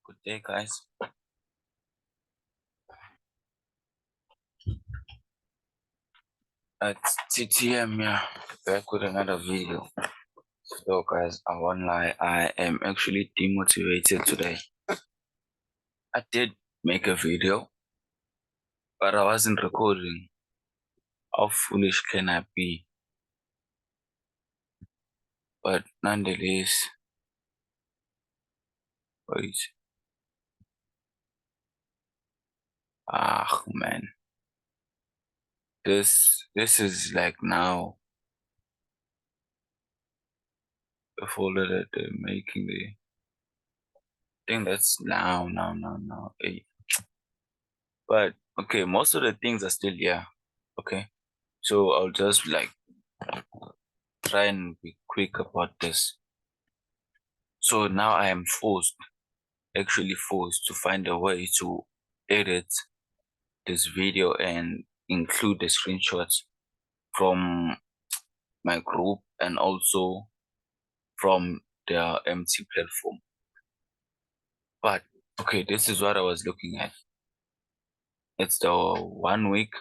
Good day, guys. It's TTM, yeah, back with another video. So, guys, I won't lie, I am actually demotivated today. I did make a video, but I wasn't recording. How foolish can I be? But nonetheless, wait. Man, this is like now the folder that they're making. I think that's now. Hey. But okay, most of the things are still here. Okay, so I'll just like try and be quick about this. So now I am actually forced to find a way to edit this video and include the screenshots from my group and also from the MT platform. But okay, this is what I was looking at. It's the 1 week,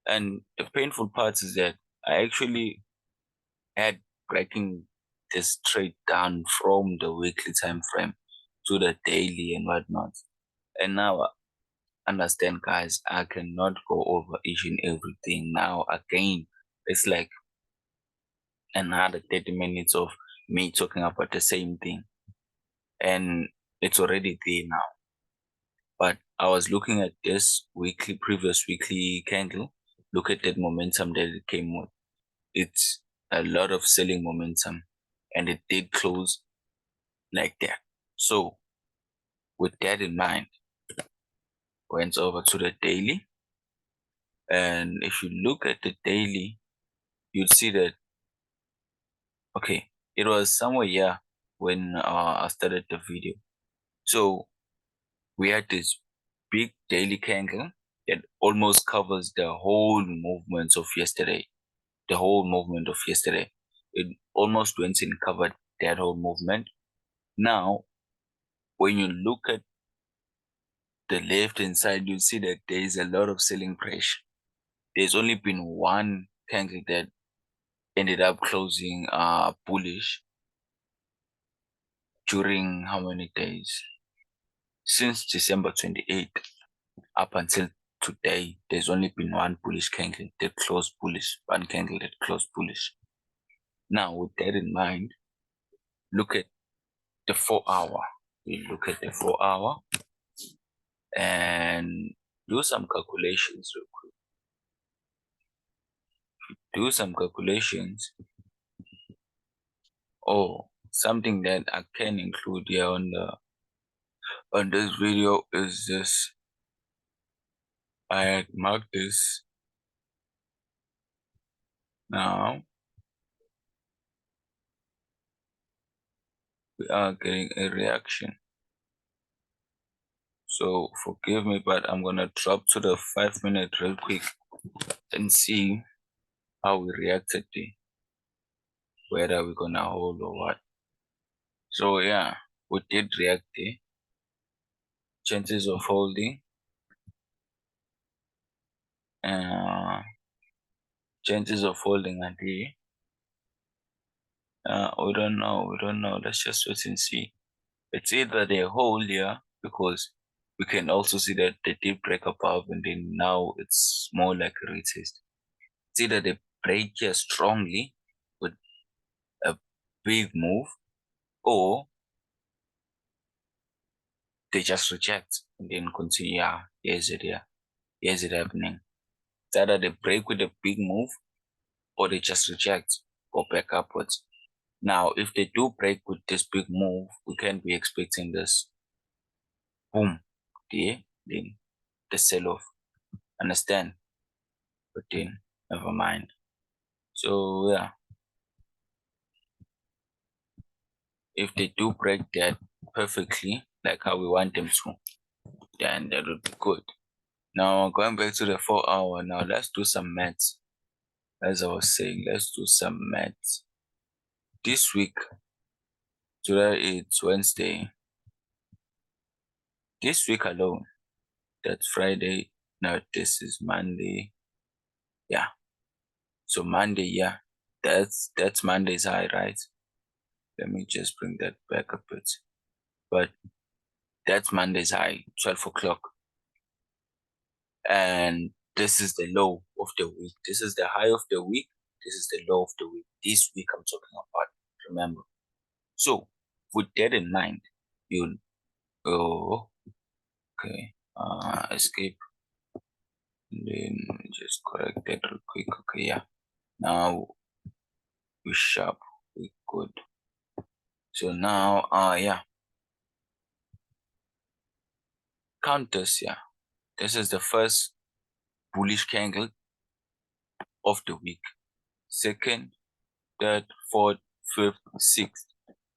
and the painful part is that I actually had breaking this straight down from the weekly time frame to the daily and whatnot. And now understand, guys, I cannot go over each and everything. Now again, it's like another 30 minutes of me talking about the same thing, and it's already there now. But I was looking at this previous weekly candle. Look at that momentum that it came with. It's a lot of selling momentum, and it did close like that. So with that in mind, went over to the daily, and if you look at the daily, you'd see that okay, it was somewhere here when I started the video. So we had this big daily candle that almost covers the whole movement of yesterday. The whole movement of yesterday. It almost went and covered that whole movement. Now, when you look at the left hand side, you'll see that there is a lot of selling pressure. There's only been one candle that ended up closing bullish during how many days? Since December 28th up until today, there's only been one bullish candle that closed bullish, one candle that closed bullish. Now, with that in mind, look at the 4-hour. We look at the 4-hour and do some calculations real quick. Do some calculations. Oh, something that I can include here on this video is this. I had marked this. Now we are getting a reaction. So forgive me, but I'm gonna drop to the 5-minute real quick and see how we reacted to whether we're gonna hold or what. So yeah, we did react there. Chances of holding. Chances of holding are there. We don't know. Let's just wait and see. It's either they hold here because we can also see that they did break above and then now it's more like a retest. It's either they break here strongly with a big move or they just reject and then continue. Yeah, here's it happening. It's either they break with a big move or they just reject, go back upwards. Now, if they do break with this big move, we can be expecting this boom, then the sell-off. Understand? But then, never mind. So yeah, if they do break that perfectly, like how we want them to, then that would be good. Now, going back to the 4-hour, now let's do some maths. As I was saying, let's do some maths. This week, today it's Wednesday. this week alone, that's Friday. Now this is Monday. Yeah. So Monday, yeah. That's Monday's high, right? Let me just bring that back a bit. But that's Monday's high, 12 o'clock. And this is the low of the week. This is the high of the week. This is the low of the week. This week I'm talking about. Remember. So with that in mind, you'll go okay. Escape. And then just correct that real quick. Okay, yeah. Now we sharp. We good. So now yeah. Counters, yeah. This is the first bullish candle of the week. Second, third, fourth, fifth, sixth.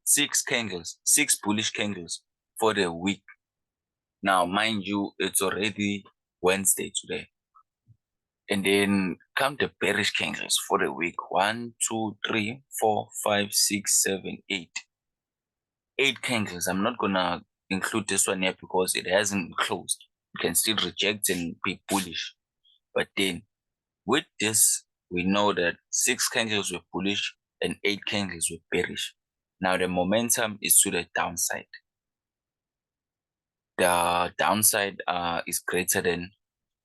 Six candles, six bullish candles for the week. Now, mind you, it's already Wednesday today. And then count the bearish candles for the week. 1, 2, 3, 4, 5, 6, 7, 8. 8 candles. I'm not gonna include this one here because it hasn't closed. You can still reject and be bullish. But then with this, we know that 6 candles were bullish and 8 candles were bearish. Now the momentum is to the downside. The downside is greater than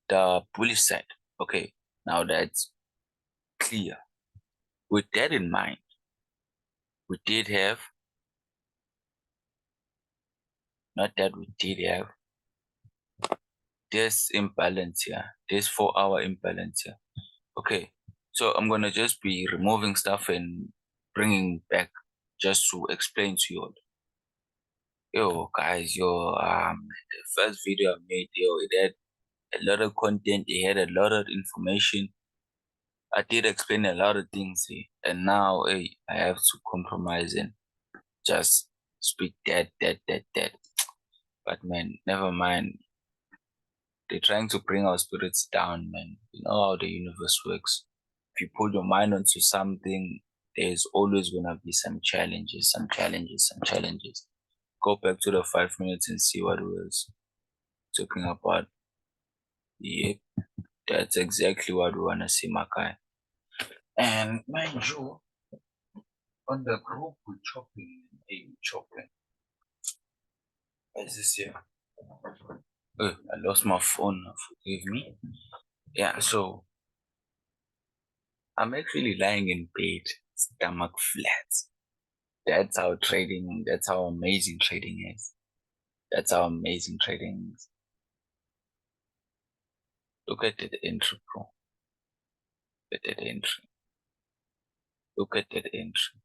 the bullish side. Okay, now that's clear. With that in mind, we did have, not that we did have, this imbalance here, this 4-hour imbalance here. Okay, so I'm gonna just be removing stuff and bringing back just to explain to you all. Yo, guys, the first video I made, it had a lot of content, it had a lot of information. I did explain a lot of things here, and now I have to compromise and just speak that. But man, never mind. They're trying to bring our spirits down, man. You know how the universe works. If you put your mind onto something, there's always gonna be some challenges. Go back to the 5 minutes and see what we was talking about. Yep, that's exactly what we wanna see, my guy. And mind you, on the group we're chopping, hey, chopping. What is this here? Oh, I lost my phone. Forgive me. Yeah, so I'm actually lying in bed, stomach flat. That's how amazing trading is. That's how amazing trading is. Look at that entry, bro. Look at that entry. Look at that entry.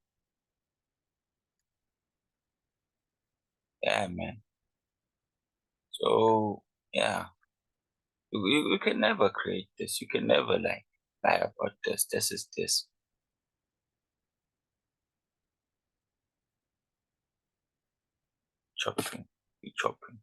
Yeah, man. So, yeah. You can never create this. You can never lie about this. This is this. Chopping. You chopping.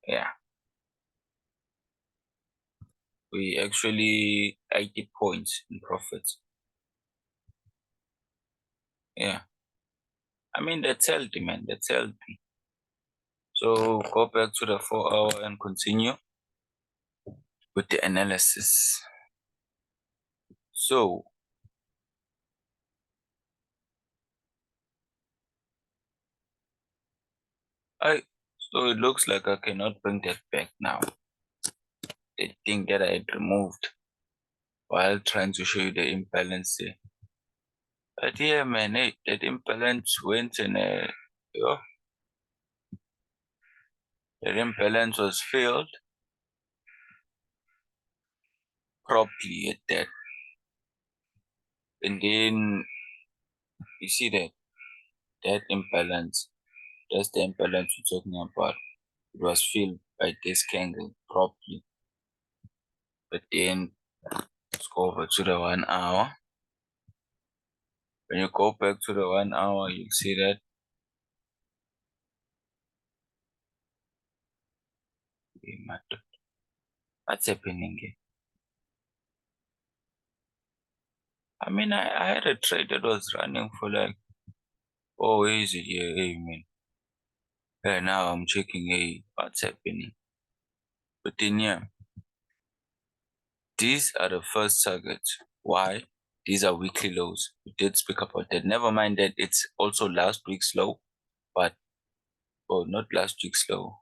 Yeah. We actually 80 points in profits. Yeah. I mean, that's healthy, man. That's healthy. So go back to the 4-hour and continue with the analysis. So so it looks like I cannot bring that back now. The thing that I had removed while trying to show you the imbalance there. But yeah, man, hey, that imbalance went and that imbalance was filled properly at that. And then you see that imbalance, that's the imbalance we're talking about. It was filled by this candle properly. But then let's go over to the 1 hour. When you go back to the 1 hour, you'll see that What's happening here? I mean, I had a trade that was running for like, oh, where is it here? Hey, man. Yeah, now I'm checking, hey, what's happening? But then, yeah, these are the first targets. Why? These are weekly lows. We did speak about that. Never mind that it's also last week's low, but, oh, not last week's low.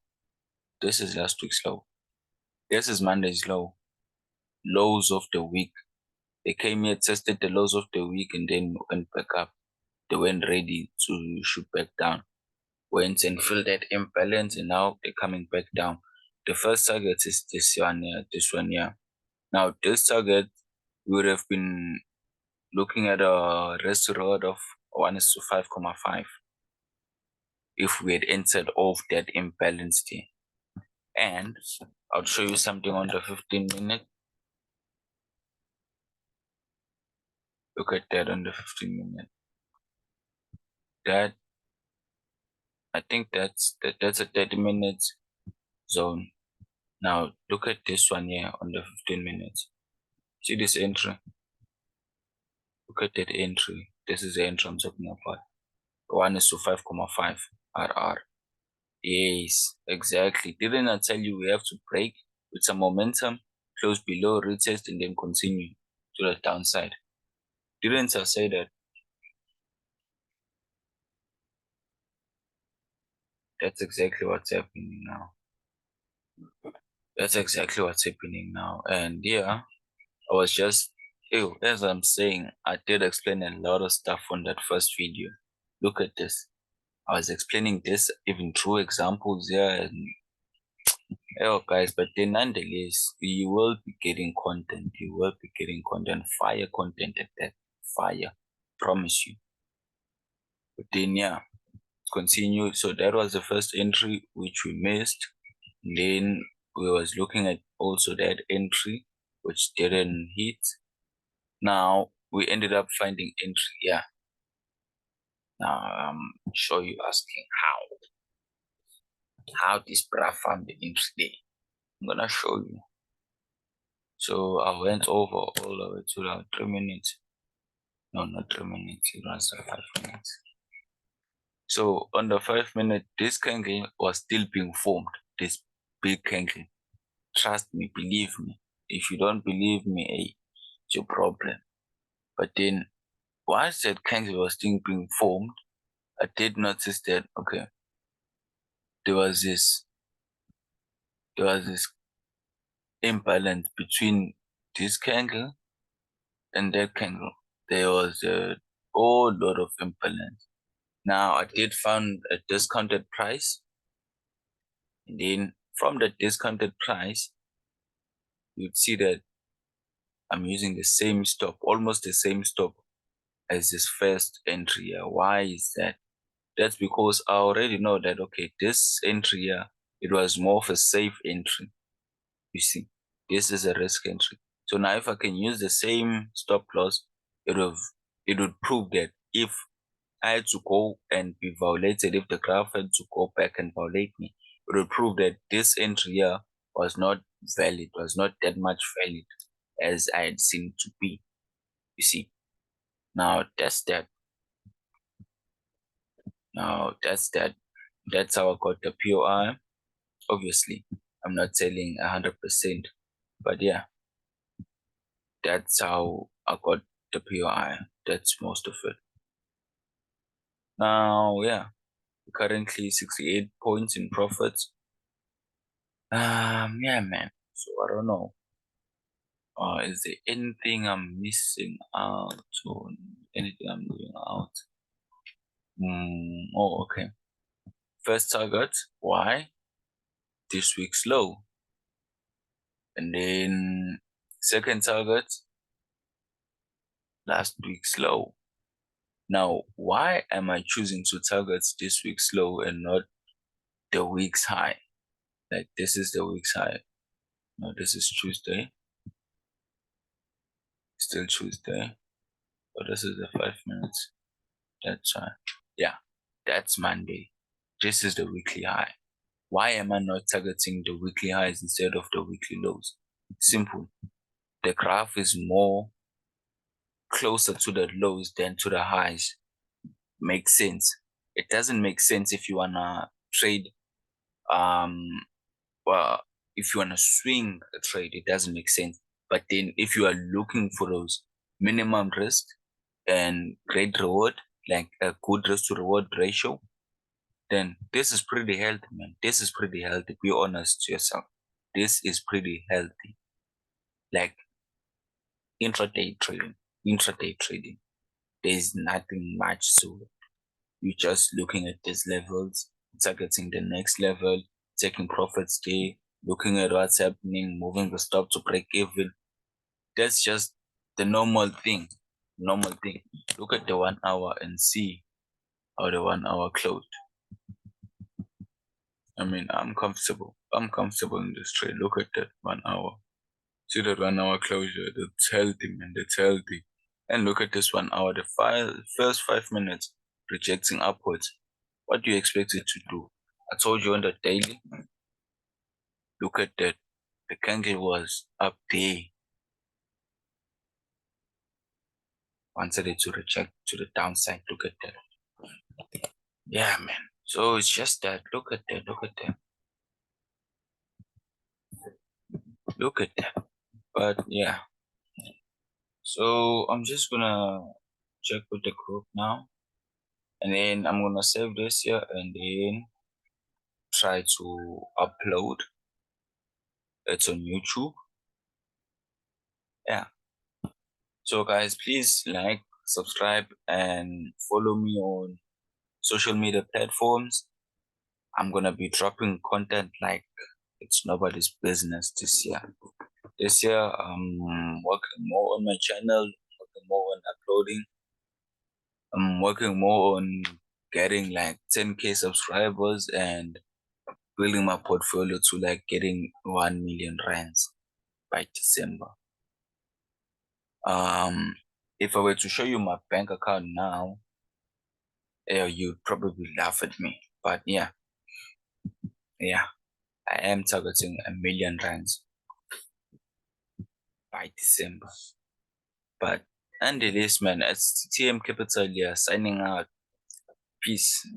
This is last week's low. This is Monday's low. Lows of the week. They came here, tested the lows of the week, and then went back up. They weren't ready to shoot back down. Went and filled that imbalance, and now they're coming back down. The first target is this one here, this one here. Now, this target would have been looking at a risk reward of 1:5.5 if we had entered off that imbalance there. And I'll show you something on the 15-minute. Look at that on the 15-minute. That, I think that's a 30 minutes zone. Now look at this one here on the 15 minutes. See this entry? Look at that entry. This is the entry I'm talking about. 1:5.5 RR. Yes, exactly. Didn't I tell you we have to break with some momentum, close below, retest, and then continue to the downside? Didn't I say that? That's exactly what's happening now. That's exactly what's happening now. And yeah, I was just, ew, as I'm saying, I did explain a lot of stuff on that first video. Look at this. I was explaining this even through examples here and oh guys, but then nonetheless, you will be getting content. You will be getting content, fire content at that. Fire. Promise you. But then yeah, continue. So that was the first entry which we missed. Then we was looking at also that entry which didn't hit. Now we ended up finding entry. Yeah. Now I'm sure you asking how this bra found the entry there. I'm gonna show you. So I went over all the way to the 3 minutes. No, not 3 minutes. It runs to 5 minutes. So on the 5 minute, this candle was still being formed. This big candle. Trust me, believe me. If you don't believe me, hey, it's your problem. But then once that candle was still being formed, I did notice that okay, there was this imbalance between this candle and that candle. There was a whole lot of imbalance. Now I did find a discounted price, and then from the discounted price, you'd see that I'm using the same stop, almost the same stop as this first entry here. Why is that? That's because I already know that okay, this entry here, it was more of a safe entry. You see, this is a risk entry. So now if I can use the same stop loss, it would it would prove that if I had to go and be violated, if the graph had to go back and violate me, it would prove that this entry here was not valid, was not that much valid as I had seen to be. You see, now that's that. Now that's that. That's how I got the POI. Obviously, I'm not telling 100%, but yeah, that's how I got the POI. That's most of it. Now, yeah, currently 68 points in profits. Yeah, man. So I don't know. Is there anything I'm missing out or anything I'm leaving out? Oh, okay. First target, why? This week's low. And then second target, last week's low. Now, why am I choosing to target this week's low and not the week's high? Like this is the week's high. No, this is Tuesday. Still Tuesday. But this is the 5 minutes. That's yeah, that's Monday. This is the weekly high. Why am I not targeting the weekly highs instead of the weekly lows? Simple. The graph is more closer to the lows than to the highs. Makes sense. It doesn't make sense if you wanna trade um well, if you wanna swing a trade, it doesn't make sense. But then if you are looking for those minimum risk and great reward, like a good risk to reward ratio, then this is pretty healthy, man. This is pretty healthy. Be honest to yourself. This is pretty healthy. Like intraday trading. Intraday trading. There's nothing much to it. You're just looking at these levels, targeting the next level, taking profits there, looking at what's happening, moving the stop to break even. That's just the normal thing. Normal thing. Look at the 1 hour and see how the 1 hour closed. I mean, I'm comfortable. I'm comfortable in this trade. Look at that 1 hour. See that 1 hour closure. That's healthy, man. That's healthy. And look at this 1 hour. The first 5 minutes rejecting upwards. What do you expect it to do? I told you on the daily. Look at that. The candle was up there. Wanted it to reject to the downside. Look at that. Yeah, man. So it's just that. Look at that. Look at that. Look at that. But yeah. So I'm just gonna check with the group now. And then I'm gonna save this here and then try to upload it on YouTube. Yeah. So guys, please like, subscribe, and follow me on social media platforms. I'm gonna be dropping content like it's nobody's business this year. This year, I'm working more on my channel, working more on uploading. I'm working more on getting like 10K subscribers and building my portfolio to like getting 1 million rands by December. If I were to show you my bank account now, you'd probably laugh at me. But yeah, I am targeting 1 million rands by December. But nonetheless, man, it's TM Capital here signing out. Peace.